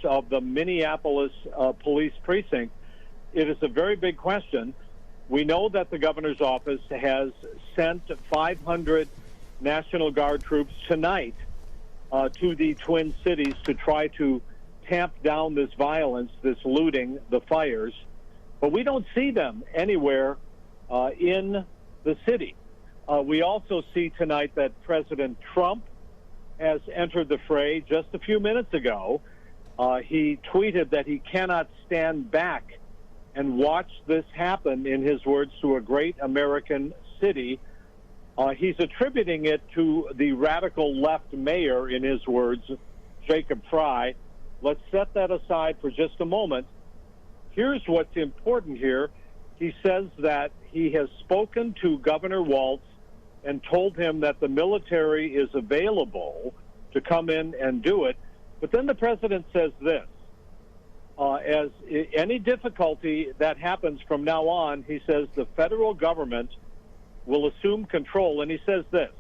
of the Minneapolis police precinct, it is a very big question. We know that the governor's office has sent 500 National Guard troops tonight to the Twin Cities to try to tamp down this violence, this looting, the fires. But we don't see them anywhere in the city. We also see tonight that President Trump has entered the fray. Just a few minutes ago, he tweeted that he cannot stand back and watch this happen, in his words, to a great American city. He's attributing it to the radical left mayor, in his words, Jacob Fry. Let's set that aside for just a moment. Here's what's important here. He says that he has spoken to Governor Walz and told him that the military is available to come in and do it. But then the president says this. As any difficulty that happens from now on, he says the federal government will assume control. And he says this: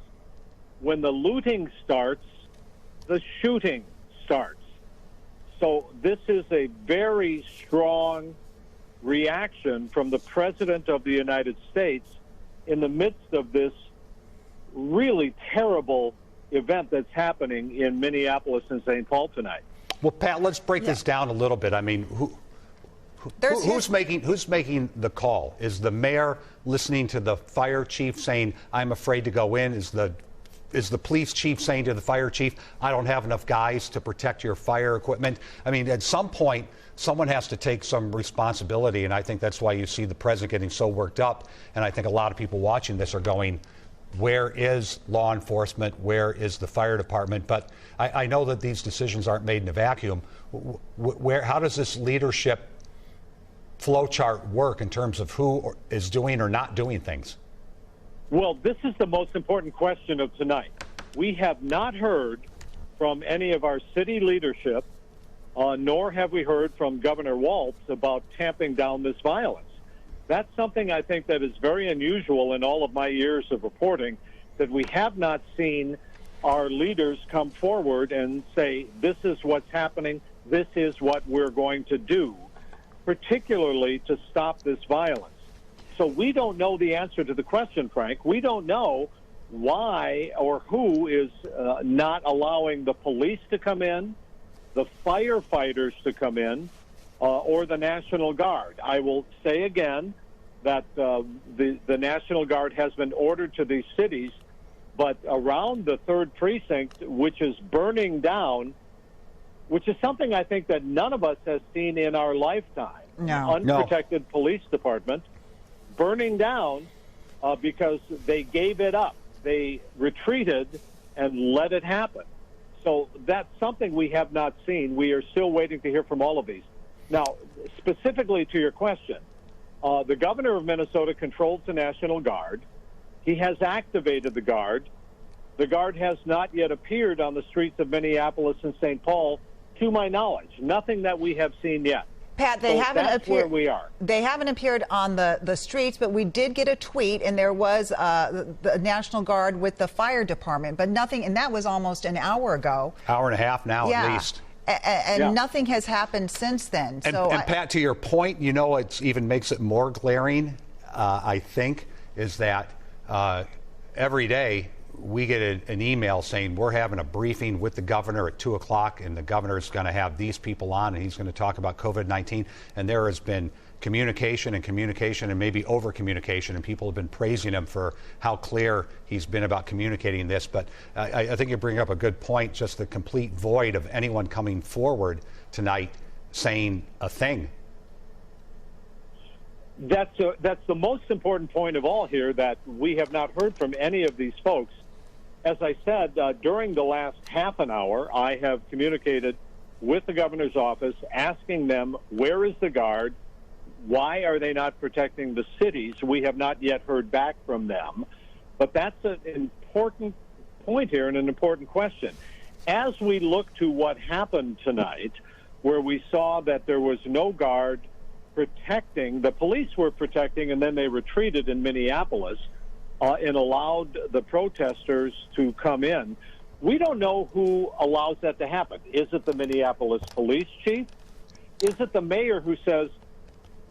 when the looting starts, the shooting starts. So this is a very strong reaction from the President of the United States in the midst of this really terrible event that's happening in Minneapolis and St. Paul tonight. Well, Pat, let's break this down a little bit. I mean, who's making the call? Is the mayor listening to the fire chief saying, "I'm afraid to go in"? Is the police chief saying to the fire chief, "I don't have enough guys to protect your fire equipment"? I mean, at some point, someone has to take some responsibility, and I think that's why you see the president getting so worked up. And I think a lot of people watching this are going, where is law enforcement? Where is the fire department? But I know that these decisions aren't made in a vacuum. How does this leadership flow chart work in terms of who is doing or not doing things? Well, this is the most important question of tonight. We have not heard from any of our city leadership, nor have we heard from Governor Walz about tamping down this violence. That's something I think that is very unusual in all of my years of reporting, that we have not seen our leaders come forward and say, this is what's happening, this is what we're going to do, particularly to stop this violence. So we don't know the answer to the question, Frank. We don't know why or who is not allowing the police to come in, the firefighters to come in, or the National Guard. I will say again that the National Guard has been ordered to these cities, but around the 3rd precinct, which is burning down, which is something I think that none of us has seen in our lifetime. No. Unprotected police department burning down because they gave it up. They retreated and let it happen. So that's something we have not seen. We are still waiting to hear from all of these. Now, specifically to your question, the governor of Minnesota controls the National Guard. He has activated the Guard. The Guard has not yet appeared on the streets of Minneapolis and St. Paul, to my knowledge. Nothing that we have seen yet. Pat, they haven't appeared. Where we are. They haven't appeared on the streets, but we did get a tweet, and there was the National Guard with the fire department, but nothing, and that was almost an hour ago. Hour and a half now, at least. And nothing has happened since then. And Pat, to your point, you know, it even makes it more glaring, I think, is that every day we get an email saying we're having a briefing with the governor at 2 o'clock, and the governor's going to have these people on, and he's going to talk about COVID-19. And there has been communication and maybe over communication, and people have been praising him for how clear he's been about communicating this. But I think you bring up a good point, just the complete void of anyone coming forward tonight saying a thing. That's the most important point of all here, that we have not heard from any of these folks. As I said, during the last half an hour, I have communicated with the governor's office, asking them, where is the Guard? Why are they not protecting the cities? We have not yet heard back from them. But that's an important point here and an important question. As we look to what happened tonight, where we saw that there was no Guard protecting, the police were protecting, and then they retreated in Minneapolis and allowed the protesters to come in. We don't know who allows that to happen. Is it the Minneapolis police chief? Is it the mayor who says,